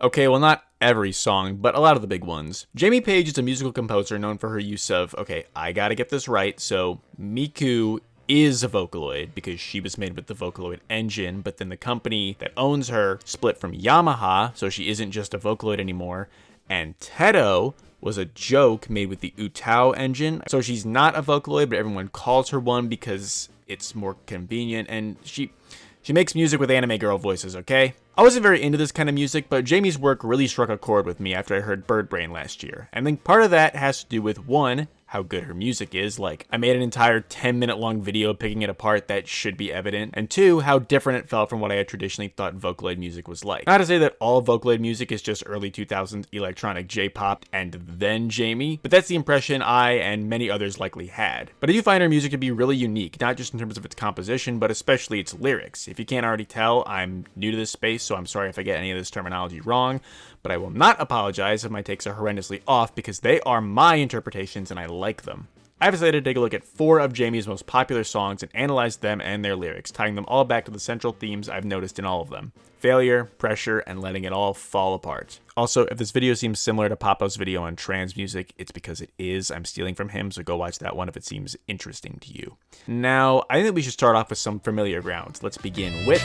Okay, well, not every song, but a lot of the big ones. Jamie Paige is a musical composer known for her use of, okay, I gotta get this right, so Miku is a Vocaloid because she was made with the Vocaloid engine, but then the company that owns her split from Yamaha, so she isn't just a Vocaloid anymore, and Tedo was a joke made with the Utao engine, so she's not a Vocaloid, but everyone calls her one because it's more convenient, and she makes music with anime girl voices, okay? I wasn't very into this kind of music, but Jamie's work really struck a chord with me after I heard Bird Brain last year. And I think part of that has to do with, one, how good her music is. Like, I made an entire 10-minute long video picking it apart that should be evident. And two, how different it felt from what I had traditionally thought Vocaloid music was like. Not to say that all Vocaloid music is just early 2000s electronic J-pop and then Jamie, but that's the impression I and many others likely had. But I do find her music to be really unique, not just in terms of its composition, but especially its lyrics. If you can't already tell, I'm new to this space, so I'm sorry if I get any of this terminology wrong, but I will not apologize if my takes are horrendously off because they are my interpretations and I like them. I've decided to take a look at 4 of Jamie's most popular songs and analyze them and their lyrics, tying them all back to the central themes I've noticed in all of them. Failure, pressure, and letting it all fall apart. Also, if this video seems similar to Papo's video on trans music, it's because it is. I'm stealing from him, so go watch that one if it seems interesting to you. Now, I think we should start off with some familiar grounds. Let's begin with...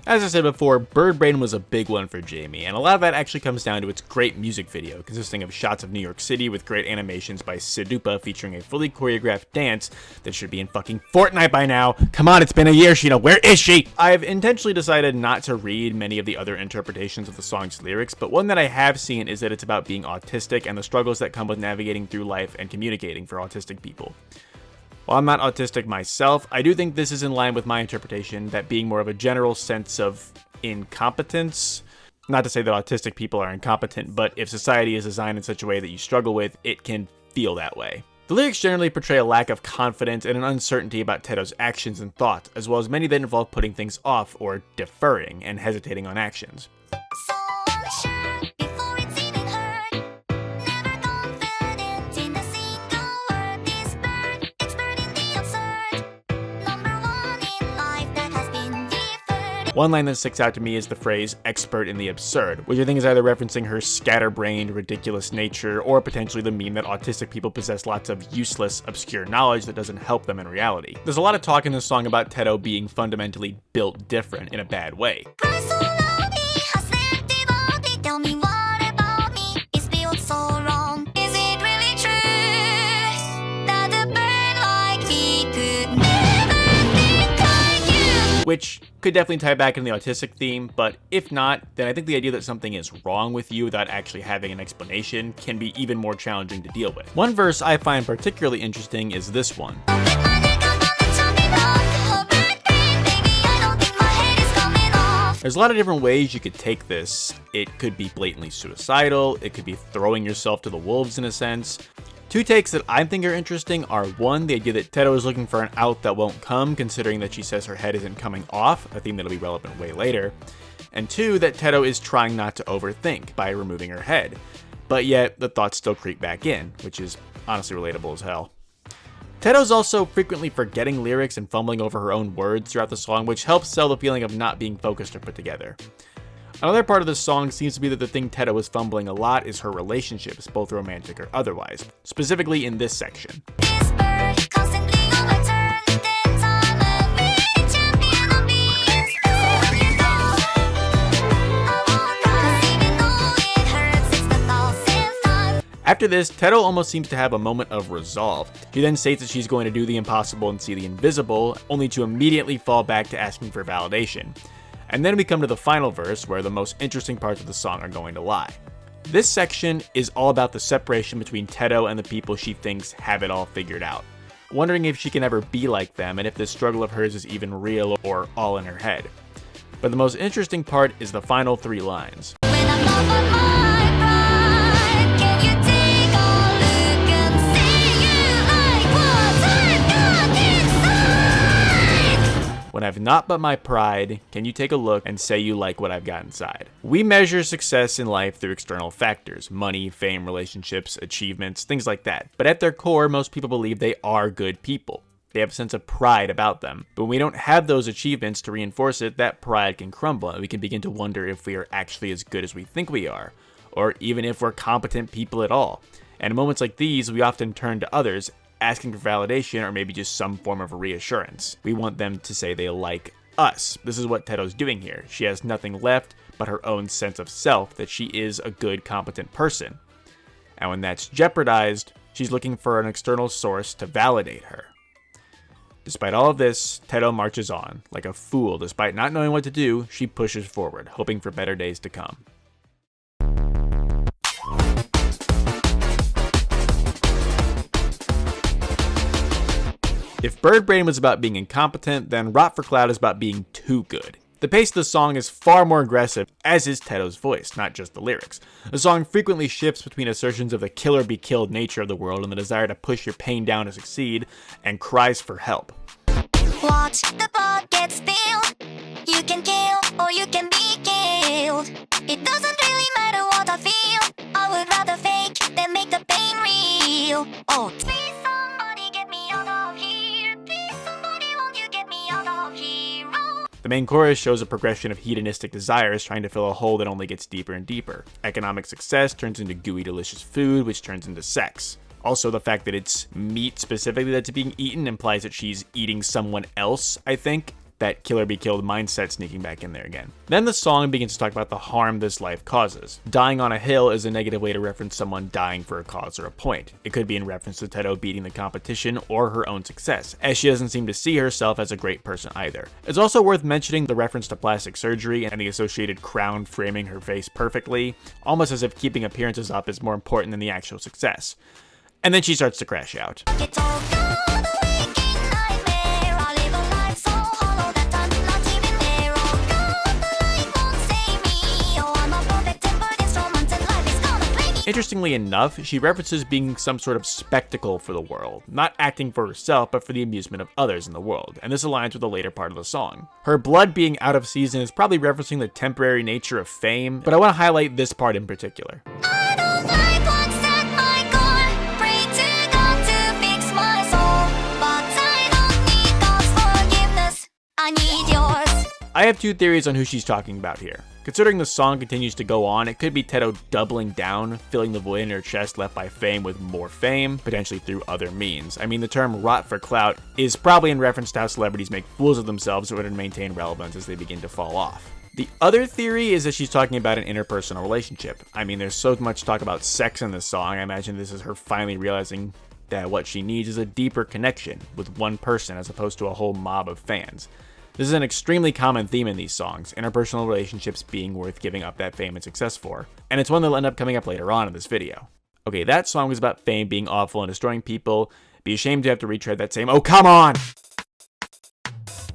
As I said before, Bird Brain was a big one for Jamie, and a lot of that actually comes down to its great music video, consisting of shots of New York City with great animations by Sidupa featuring a fully choreographed dance that should be in fucking Fortnite by now. Come on, it's been a year, Sheena, where is she? I've intentionally decided not to read many of the other interpretations of the song's lyrics, but one that I have seen is that it's about being autistic and the struggles that come with navigating through life and communicating for autistic people. While I'm not autistic myself, I do think this is in line with my interpretation, that being more of a general sense of incompetence. Not to say that autistic people are incompetent, but if society is designed in such a way that you struggle with, it can feel that way. The lyrics generally portray a lack of confidence and an uncertainty about Tedo's actions and thoughts, as well as many that involve putting things off or deferring and hesitating on actions. One line that sticks out to me is the phrase, expert in the absurd, which I think is either referencing her scatterbrained, ridiculous nature, or potentially the meme that autistic people possess lots of useless, obscure knowledge that doesn't help them in reality. There's a lot of talk in this song about Tedo being fundamentally built different in a bad way. Which could definitely tie back into the autistic theme, but if not, then I think the idea that something is wrong with you without actually having an explanation can be even more challenging to deal with. One verse I find particularly interesting is this one. There's a lot of different ways you could take this. It could be blatantly suicidal, it could be throwing yourself to the wolves in a sense. 2 takes that I think are interesting are, 1, the idea that Tedo is looking for an out that won't come, considering that she says her head isn't coming off, a theme that'll be relevant way later, and 2, that Tedo is trying not to overthink by removing her head, but yet the thoughts still creep back in, which is honestly relatable as hell. Tedo's also frequently forgetting lyrics and fumbling over her own words throughout the song, which helps sell the feeling of not being focused or put together. Another part of this song seems to be that the thing Tedo is fumbling a lot is her relationships, both romantic or otherwise, specifically in this section. After this, Tedo almost seems to have a moment of resolve. She then states that she's going to do the impossible and see the invisible, only to immediately fall back to asking for validation. And then we come to the final verse where the most interesting parts of the song are going to lie. This section is all about the separation between Tedo and the people she thinks have it all figured out. Wondering if she can ever be like them and if this struggle of hers is even real or all in her head. But the most interesting part is the final 3 lines. When I've not but my pride, can you take a look and say you like what I've got inside? We measure success in life through external factors, money, fame, relationships, achievements, things like that. But at their core, most people believe they are good people. They have a sense of pride about them. But when we don't have those achievements to reinforce it, that pride can crumble, and we can begin to wonder if we are actually as good as we think we are, or even if we're competent people at all. And in moments like these, we often turn to others, asking for validation or maybe just some form of reassurance. We want them to say they like us. This is what Tedo's doing here. She has nothing left but her own sense of self, that she is a good, competent person. And when that's jeopardized, she's looking for an external source to validate her. Despite all of this, Tedo marches on. Like a fool, despite not knowing what to do, she pushes forward, hoping for better days to come. If Bird Brain was about being incompetent, then Rot for Clout is about being too good. The pace of the song is far more aggressive, as is Tedo's voice, not just the lyrics. The song frequently shifts between assertions of the kill or be killed nature of the world and the desire to push your pain down to succeed, and cries for help. Watch the pot get spilled. You can kill or you can be killed. It doesn't really matter what I feel. I would rather fake than make the pain real. Oh, please somebody get me out of here. Please somebody, won't you get me out of here? Oh. The main chorus shows a progression of hedonistic desires trying to fill a hole that only gets deeper and deeper. Economic success turns into gooey delicious food, which turns into sex. Also, the fact that it's meat specifically that's being eaten implies that she's eating someone else, I think. That kill or be killed mindset sneaking back in there again. Then the song begins to talk about the harm this life causes. Dying on a hill is a negative way to reference someone dying for a cause or a point. It could be in reference to Tedo beating the competition or her own success, as she doesn't seem to see herself as a great person either. It's also worth mentioning the reference to plastic surgery and the associated crown framing her face perfectly, almost as if keeping appearances up is more important than the actual success. And then she starts to crash out. It's all gone, a waking nightmare. I live a life so hollow that I'm not even there. Oh God, the light won't save me. Oh, I'm a perfect tempered instrument and life is gonna play me. Interestingly enough, she references being some sort of spectacle for the world, not acting for herself, but for the amusement of others in the world, and this aligns with the later part of the song. Her blood being out of season is probably referencing the temporary nature of fame, but I want to highlight this part in particular. I don't like what's at my core. Pray to God to fix my soul, but I don't need God's forgiveness. I need yours. I have two theories on who she's talking about here. Considering the song continues to go on, it could be Tedo doubling down, filling the void in her chest left by fame with more fame, potentially through other means. I mean, the term rot for clout is probably in reference to how celebrities make fools of themselves in order to maintain relevance as they begin to fall off. The other theory is that she's talking about an interpersonal relationship. I mean, there's so much talk about sex in this song. I imagine this is her finally realizing that what she needs is a deeper connection with one person as opposed to a whole mob of fans. This is an extremely common theme in these songs, interpersonal relationships being worth giving up that fame and success for, and it's one that'll end up coming up later on in this video. Okay, that song was about fame being awful and destroying people. Be ashamed to have to retread that same, oh come on!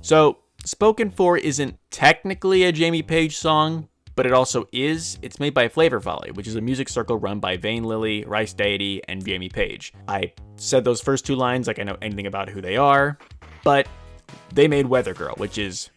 So, Spoken For isn't technically a Jamie Paige song, but it also is. It's made by Flavor Volley, which is a music circle run by Vane Lily, Rice Deity, and Jamie Paige. I said those first two lines like I know anything about who they are, but they made Weather Girl, which is,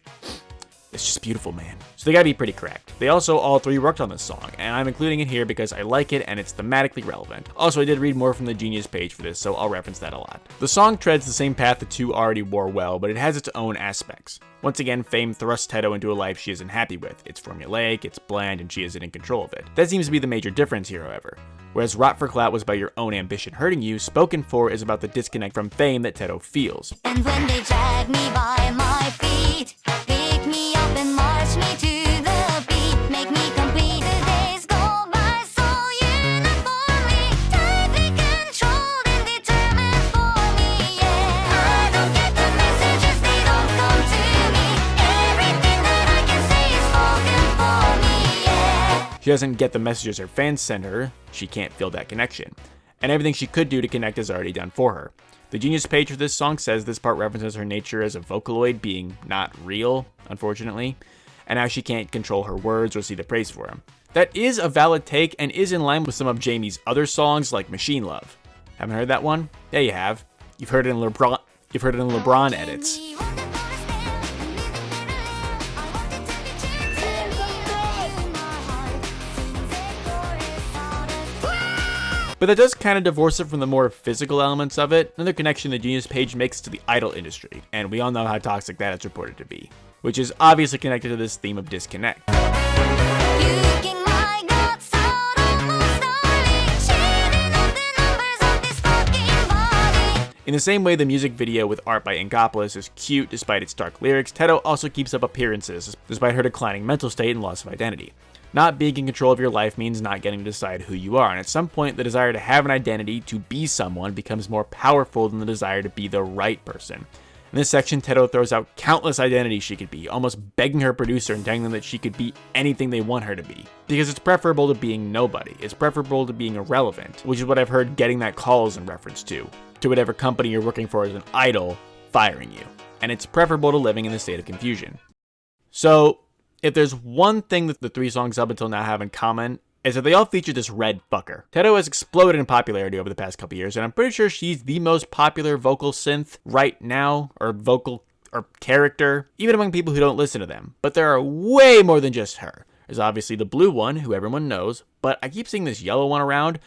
it's just beautiful, man. So they gotta be pretty correct. They also all three worked on this song, and I'm including it here because I like it and it's thematically relevant. Also, I did read more from the Genius page for this, so I'll reference that a lot. The song treads the same path the two already wore well, but it has its own aspects. Once again, fame thrusts Tedo into a life she isn't happy with. It's formulaic, it's bland, and she isn't in control of it. That seems to be the major difference here, however. Whereas Rot for Clout was about your own ambition hurting you, Spoken For is about the disconnect from fame that Tedo feels. And when they drag me by my feet, pick me up and march me to the beat, make me complete the days go by so uniformly, tightly controlled and determined for me, yeah. I don't get the messages, they don't come to me. Everything that I can say is spoken for me, yeah. She doesn't get the messages her fans send her, she can't feel that connection. And everything she could do to connect is already done for her. The Genius page for this song says this part references her nature as a Vocaloid being not real, unfortunately, and how she can't control her words or see the praise for them. That is a valid take and is in line with some of Jamie's other songs like Machine Love. Haven't heard that one? Yeah, you have. You've heard it in LeBron edits. But that does kind of divorce it from the more physical elements of it. Another connection that Jamie Paige makes to the idol industry, and we all know how toxic that is reported to be, which is obviously connected to this theme of disconnect. In the same way the music video with art by Ingopolis is cute despite its dark lyrics, Teto also keeps up appearances despite her declining mental state and loss of identity. Not being in control of your life means not getting to decide who you are, and at some point the desire to have an identity, to be someone, becomes more powerful than the desire to be the right person. In this section, Teto throws out countless identities she could be, almost begging her producer and telling them that she could be anything they want her to be. Because it's preferable to being nobody. It's preferable to being irrelevant, which is what I've heard Getting That Call is in reference to whatever company you're working for as an idol firing you. And it's preferable to living in a state of confusion. So, if there's one thing that the three songs up until now have in common, is that they all feature this red fucker. Teto has exploded in popularity over the past couple years, and I'm pretty sure she's the most popular vocal synth right now, or vocal or character, even among people who don't listen to them. But there are way more than just her. There's obviously the blue one, who everyone knows, but I keep seeing this yellow one around.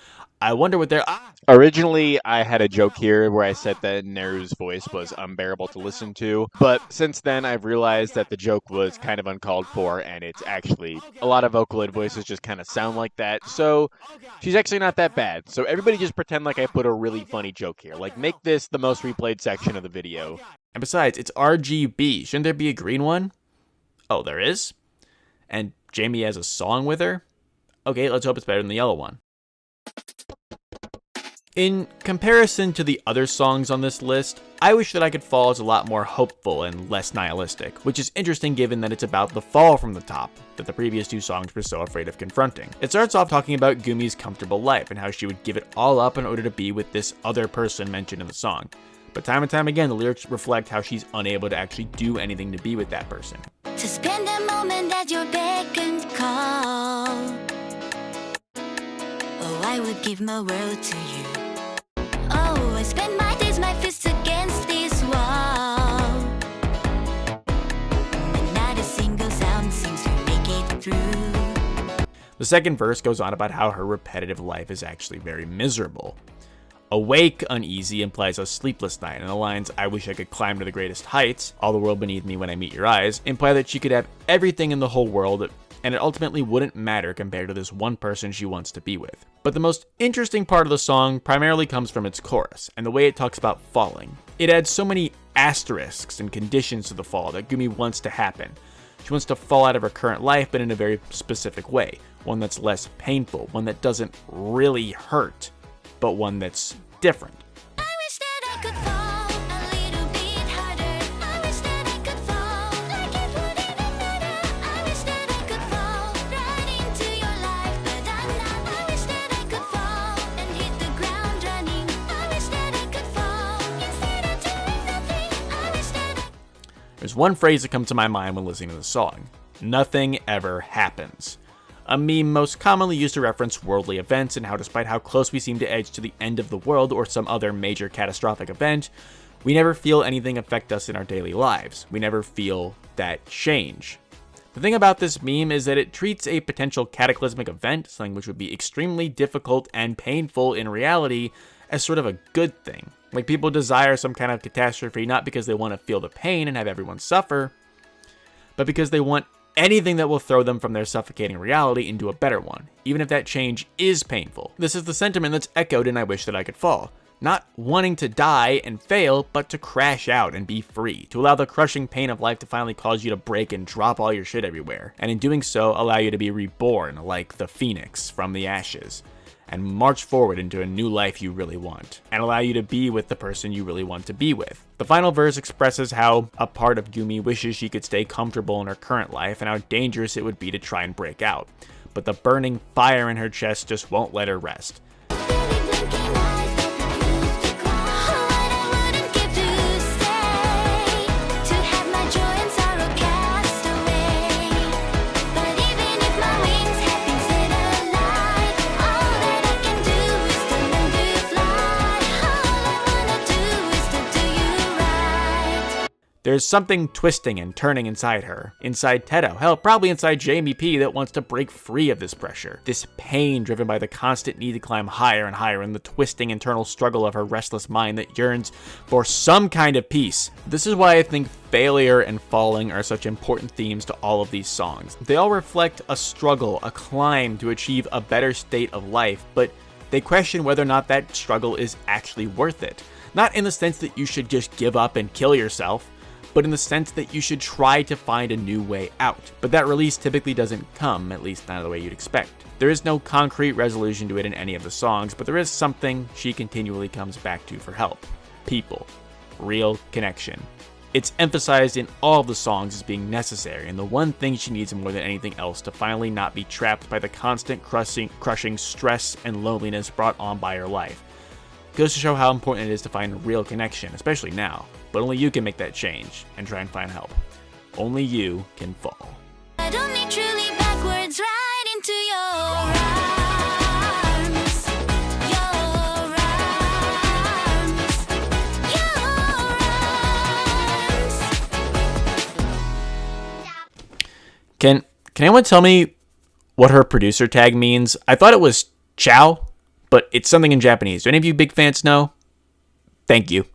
I wonder what they're... Originally, I had a joke here where I said that Neru's voice was unbearable to listen to, but since then I've realized that the joke was kind of uncalled for, and it's actually, a lot of Vocaloid voices just kind of sound like that, so she's actually not that bad. So everybody just pretend like I put a really funny joke here. Like, make this the most replayed section of the video. And besides, it's RGB. Shouldn't there be a green one? Oh, there is? And Jamie has a song with her? Okay, let's hope it's better than the yellow one. In comparison to the other songs on this list, I Wish That I Could Fall is a lot more hopeful and less nihilistic, which is interesting given that it's about the fall from the top that the previous two songs were so afraid of confronting. It starts off talking about Gumi's comfortable life and how she would give it all up in order to be with this other person mentioned in the song. But time and time again, the lyrics reflect how she's unable to actually do anything to be with that person. To spend a moment at your beck and call. Oh, I would give my world to you. Oh, I spend my days, my fists against this wall. And not a single sound seems to make it through. The second verse goes on about how her repetitive life is actually very miserable. Awake, uneasy implies a sleepless night, and the lines, I wish I could climb to the greatest heights, all the world beneath me when I meet your eyes, imply that she could have everything in the whole world, and it ultimately wouldn't matter compared to this one person she wants to be with. But the most interesting part of the song primarily comes from its chorus, and the way it talks about falling. It adds so many asterisks and conditions to the fall that Gumi wants to happen. She wants to fall out of her current life, but in a very specific way. One that's less painful, one that doesn't really hurt, but one that's different. I wish that I could fall a little bit harder. I wish that I could fall like it would even matter. I wish that I could fall right into your life, but I'm not. I wish that I could fall and hit the ground running. I wish that I could fall instead of doing nothing. I wish that There's one phrase that comes to my mind when listening to the song. Nothing ever happens. A meme most commonly used to reference worldly events and how despite how close we seem to edge to the end of the world or some other major catastrophic event, we never feel anything affect us in our daily lives. We never feel that change. The thing about this meme is that it treats a potential cataclysmic event, something which would be extremely difficult and painful in reality, as sort of a good thing. Like people desire some kind of catastrophe not because they want to feel the pain and have everyone suffer, but because they want anything that will throw them from their suffocating reality into a better one, even if that change is painful. This is the sentiment that's echoed in I Wish That I Could Fall. Not wanting to die and fail, but to crash out and be free. To allow the crushing pain of life to finally cause you to break and drop all your shit everywhere. And in doing so, allow you to be reborn like the phoenix from the ashes. And march forward into a new life you really want, and allow you to be with the person you really want to be with. The final verse expresses how a part of Gumi wishes she could stay comfortable in her current life and how dangerous it would be to try and break out. But the burning fire in her chest just won't let her rest. There's something twisting and turning inside her, inside Teto, hell, probably inside Jamie P that wants to break free of this pressure. This pain driven by the constant need to climb higher and higher and the twisting internal struggle of her restless mind that yearns for some kind of peace. This is why I think failure and falling are such important themes to all of these songs. They all reflect a struggle, a climb to achieve a better state of life, but they question whether or not that struggle is actually worth it. Not in the sense that you should just give up and kill yourself, but in the sense that you should try to find a new way out. But that release typically doesn't come, at least not the way you'd expect. There is no concrete resolution to it in any of the songs, but there is something she continually comes back to for help. People. Real connection. It's emphasized in all of the songs as being necessary, and the one thing she needs more than anything else to finally not be trapped by the constant crushing stress and loneliness brought on by her life. Goes to show how important it is to find real connection, especially now. But only you can make that change and try and find help. Only you can fall. I don't need truly backwards right into your arms. Your arms. Your arms. Can anyone tell me what her producer tag means? I thought it was Chow, but it's something in Japanese. Do any of you big fans know? Thank you.